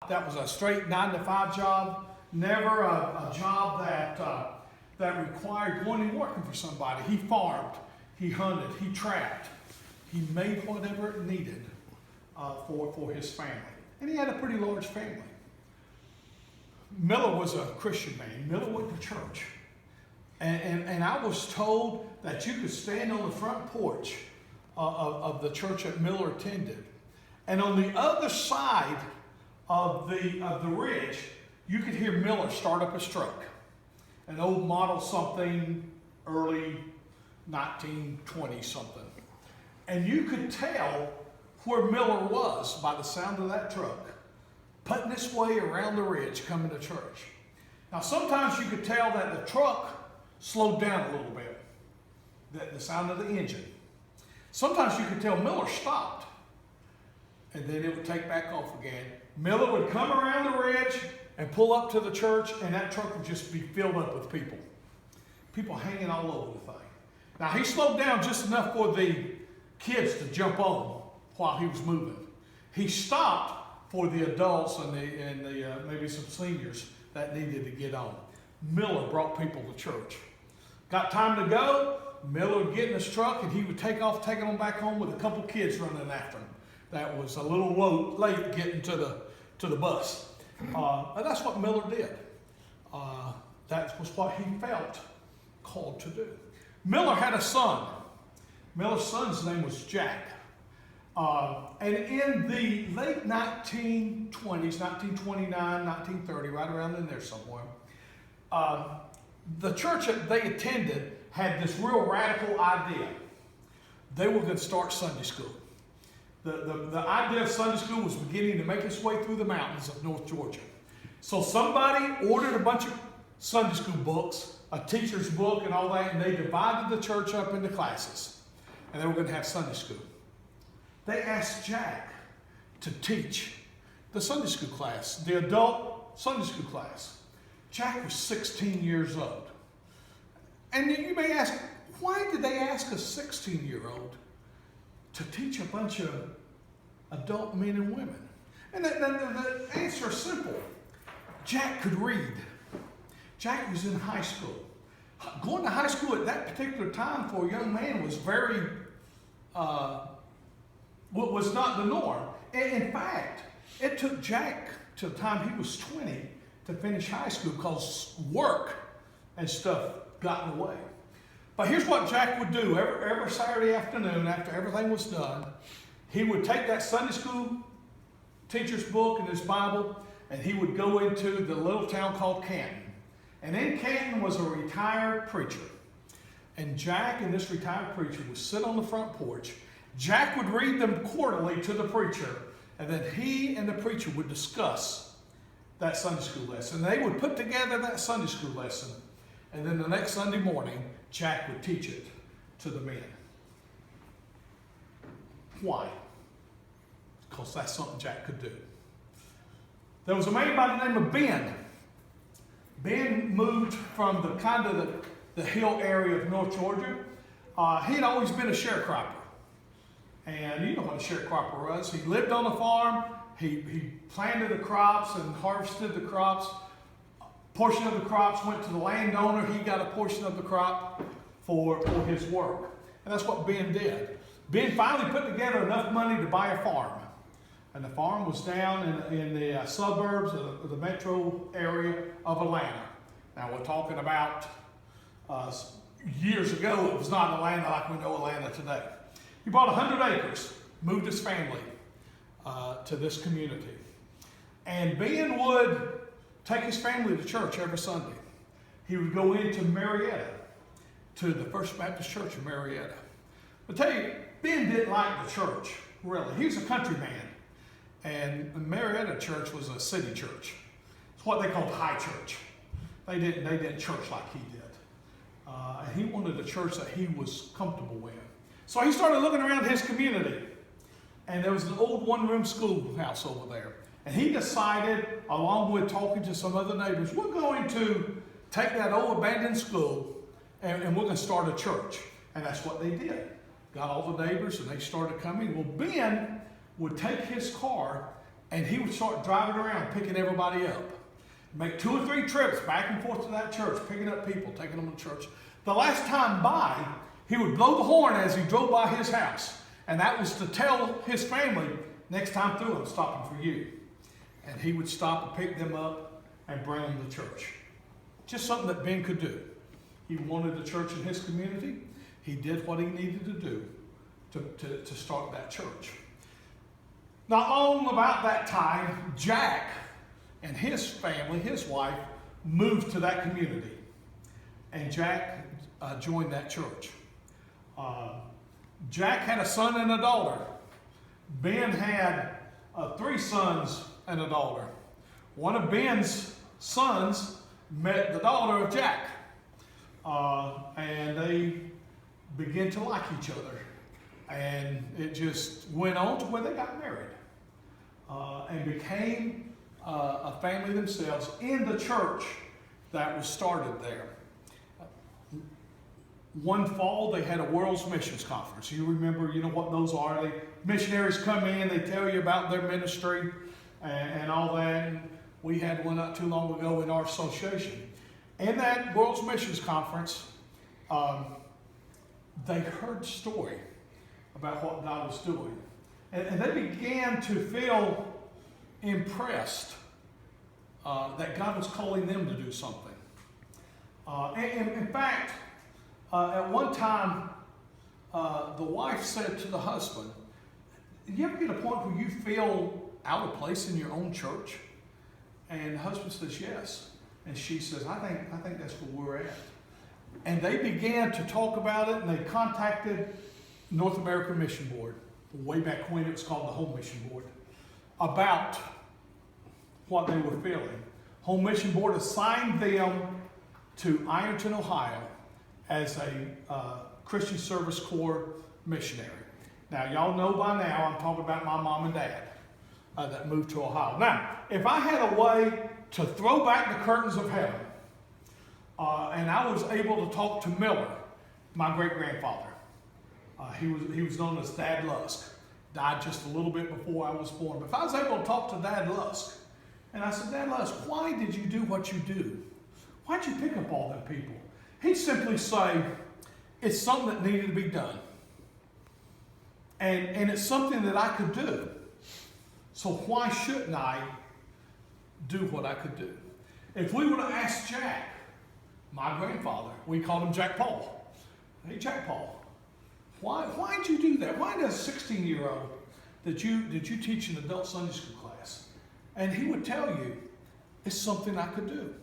that was a straight 9-to-5 job, never a job that required going and working for somebody. He farmed, he hunted, he trapped. He made whatever it needed for his family. And he had a pretty large family. Miller was a Christian man. Miller went to church. And I was told that you could stand on the front porch of the church that Miller attended. And on the other side of the ridge, you could hear Miller start up his truck. An old model something, early 1920 something. And you could tell where Miller was by the sound of that truck, putting its way around the ridge coming to church. Now sometimes you could tell that the truck slowed down a little bit, the sound of the engine. Sometimes you could tell Miller stopped, and then it would take back off again. Miller would come around the ridge and pull up to the church, and that truck would just be filled up with people. People hanging all over the thing. Now he slowed down just enough for the kids to jump on while he was moving. He stopped for the adults and the maybe some seniors that needed to get on. Miller brought people to church. Got time to go, Miller would get in his truck and he would take off, taking them back home with a couple kids running after him. That was a little late getting to the bus. And that's what Miller did. That was what he felt called to do. Miller had a son. Miller's son's name was Jack. And in the late 1920s, 1929, 1930, right around in there somewhere, the church that they attended had this real radical idea. They were going to start Sunday school. The idea of Sunday school was beginning to make its way through the mountains of North Georgia. So somebody ordered a bunch of Sunday school books, a teacher's book and all that, and they divided the church up into classes. And they were going to have Sunday school. They asked Jack to teach the Sunday school class, the adult Sunday school class. Jack was 16 years old. And you may ask, why did they ask a 16-year-old to teach a bunch of adult men and women? And the answer is simple. Jack could read. Jack was in high school. Going to high school at that particular time for a young man was was not the norm. In fact, it took Jack to the time he was 20 to finish high school because work and stuff got in the way. But here's what Jack would do. Every Saturday afternoon, after everything was done, he would take that Sunday school teacher's book and his Bible, and he would go into the little town called Canton. And in Canton was a retired preacher. And Jack and this retired preacher would sit on the front porch. Jack would read them quarterly to the preacher, and then he and the preacher would discuss that Sunday school lesson. They would put together that Sunday school lesson, and then the next Sunday morning, Jack would teach it to the men. Why? Because that's something Jack could do. There was a man by the name of Ben. Ben moved from the hill area of North Georgia. He had always been a sharecropper. And you know what a sharecropper was. He lived on a farm. He planted the crops and harvested the crops. A portion of the crops went to the landowner. He got a portion of the crop for his work. And that's what Ben did. Ben finally put together enough money to buy a farm. And the farm was down in the suburbs of the metro area of Atlanta. Now we're talking about years ago. It was not Atlanta like we know Atlanta today. He bought 100 acres, moved his family to this community. And Ben would take his family to church every Sunday. He would go into Marietta, to the First Baptist Church in Marietta. I'll tell you, Ben didn't like the church, really. He was a country man. And the Marietta church was a city church. It's what they called high church. They didn't church like he did. And he wanted a church that he was comfortable with. So he started looking around his community. And there was an old one-room schoolhouse over there. And he decided, along with talking to some other neighbors, we're going to take that old abandoned school and we're going to start a church. And that's what they did. Got all the neighbors and they started coming. Well, Ben would take his car And he would start driving around, picking everybody up. Make 2 or 3 trips back and forth to that church, picking up people, taking them to church. The last time by, he would blow the horn as he drove by his house. And that was to tell his family, next time through, I'm stopping for you. And he would stop and pick them up and bring them to church. Just something that Ben could do. He wanted a church in his community. He did what he needed to do to start that church. Not long about that time, Jack and his family, his wife, moved to that community. And Jack joined that church. Jack had a son and a daughter. Ben had 3 sons and a daughter. One of Ben's sons met the daughter of Jack. And they began to like each other. And it just went on to where they got married. And became a family themselves in the church that was started there. One fall, they had a World's Missions Conference. You remember, you know what those are. Missionaries come in, they tell you about their ministry and all that. And we had one not too long ago in our association. In that World's Missions Conference, they heard the story about what God was doing. And they began to feel impressed that God was calling them to do something. And in fact, at one time, the wife said to the husband, "Do you ever get a point where you feel out of place in your own church?" And the husband says, "Yes." And she says, I think that's where we're at. And they began to talk about it, and they contacted North American Mission Board, way back when it was called the Home Mission Board, about what they were feeling. Home Mission Board assigned them to Ironton, Ohio, as a Christian Service Corps missionary. Now, y'all know by now I'm talking about my mom and dad that moved to Ohio. Now, if I had a way to throw back the curtains of heaven, and I was able to talk to Miller, my great-grandfather. He was known as Dad Lusk. Died just a little bit before I was born. But if I was able to talk to Dad Lusk, and I said, "Dad Lusk, why did you do what you do? Why'd you pick up all them people?" He'd simply say, "It's something that needed to be done. And it's something that I could do. So why shouldn't I do what I could do?" If we would have asked Jack, my grandfather, we called him Jack Paul. "Hey, Jack Paul, why'd you do that? Why does a 16-year-old did you teach an adult Sunday school class?" And he would tell you, "It's something I could do.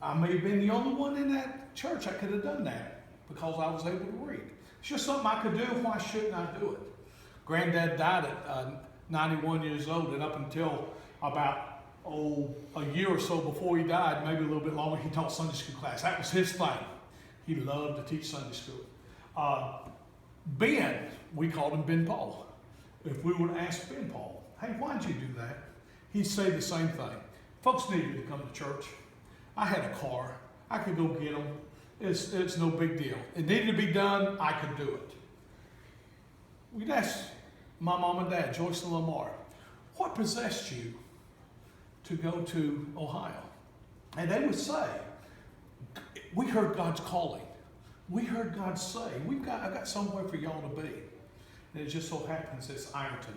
I may have been the only one in that church I could have done that because I was able to read. It's just something I could do. Why shouldn't I do it?" Granddad died at 91 years old, and up until about a year or so before he died, maybe a little bit longer, he taught Sunday school class. That was his thing. He loved to teach Sunday school. Ben, we called him Ben Paul. If we would ask Ben Paul, "Hey, why'd you do that?" He'd say the same thing. "Folks needed to come to church. I had a car. I could go get them. It's no big deal. It needed to be done. I could do it." We'd ask my mom and dad, Joyce and Lamar, "What possessed you to go to Ohio?" And they would say, "We heard God's calling. We heard God say, I got somewhere for y'all to be." And it just so happens it's Ironton,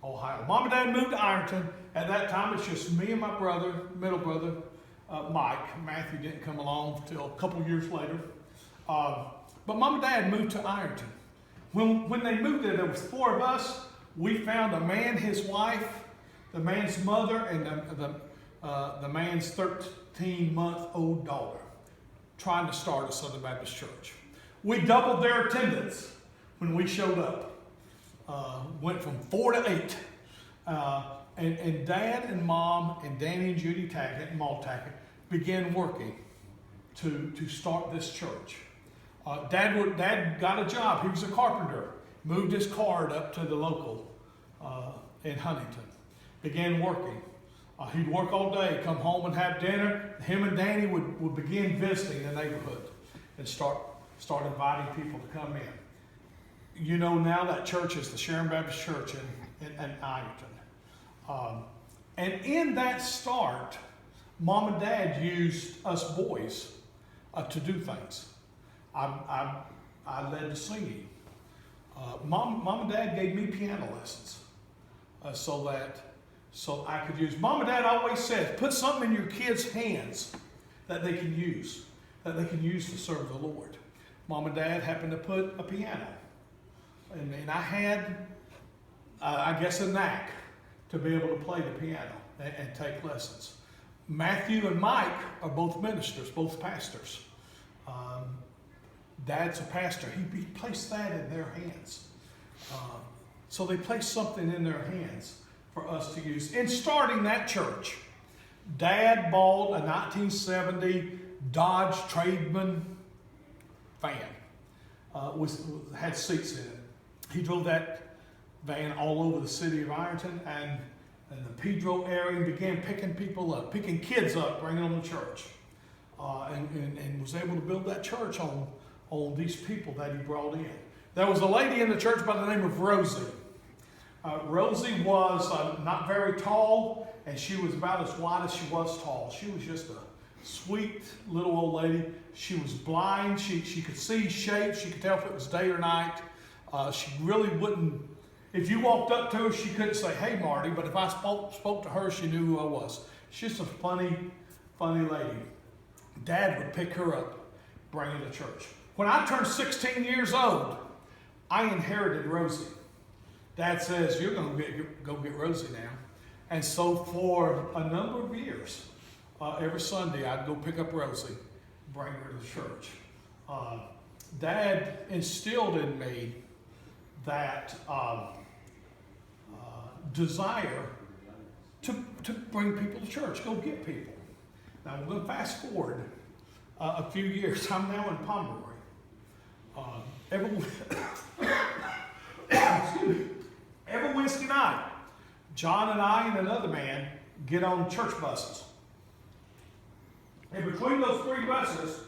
Ohio. Mom and Dad moved to Ironton. At that time, it's just me and my brother, middle brother, Mike. Matthew didn't come along until a couple years later. But Mom and Dad moved to Ironton. When they moved there was 4 of us. We found a man, his wife, the man's mother, and the man's 13-month-old daughter, trying to start a Southern Baptist church. We doubled their attendance when we showed up. Went from 4 to 8. And Dad and Mom and Danny and Judy Tackett and Maul Tackett began working to start this church. Dad got a job. He was a carpenter. Moved his card up to the local in Huntington. Began working. He'd work all day, come home and have dinner. Him and Danny would begin visiting the neighborhood and start inviting people to come in. You know now that church is the Sharon Baptist Church in Ironton. And in that start, Mom and Dad used us boys to do things. I led the singing. Mom and Dad gave me piano lessons so I could use. Mom and Dad always said, put something in your kids' hands that they can use to serve the Lord. Mom and Dad happened to put a piano. And I had, I guess, a knack to be able to play the piano and take lessons. Matthew and Mike are both ministers, both pastors. Dad's a pastor. He placed that in their hands. So they placed something in their hands for us to use. In starting that church, Dad bought a 1970 Dodge Trademan van. Had seats in it. He drove that van all over the city of Ironton and the Pedro area and began picking kids up, bringing them to church. And was able to build that church on these people that he brought in. There was a lady in the church by the name of Rosie. Rosie was not very tall, and she was about as wide as she was tall. She was just a sweet little old lady. She was blind. She could see shapes. She could tell if it was day or night. She really wouldn't, if you walked up to her, she couldn't say, "Hey, Marty," but if I spoke to her, she knew who I was. She's just a funny lady. Dad would pick her up, bring her to church. When I turned 16 years old, I inherited Rosie. Dad says, "You're going to go get Rosie now." And so for a number of years, every Sunday I'd go pick up Rosie, bring her to church. Dad instilled in me that desire to bring people to church, go get people. Now we're going to fast forward a few years. I'm now in Pomeroy. Every Wednesday night, John and I and another man get on church buses. And between those three buses,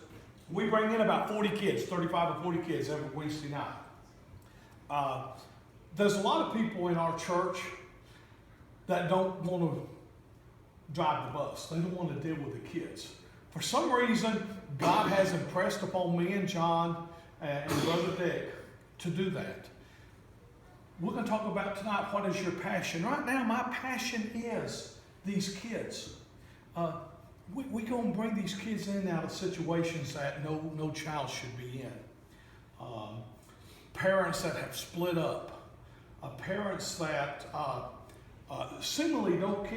we bring in about 40 kids, 35 or 40 kids every Wednesday night. There's a lot of people in our church that don't want to drive the bus. They don't want to deal with the kids. For some reason, God has impressed upon me and John and Brother Dick to do that. We're going to talk about tonight, what is your passion? Right now, my passion is these kids. We go and bring these kids in and out of situations that no child should be in. Parents that have split up. Parents that seemingly don't care.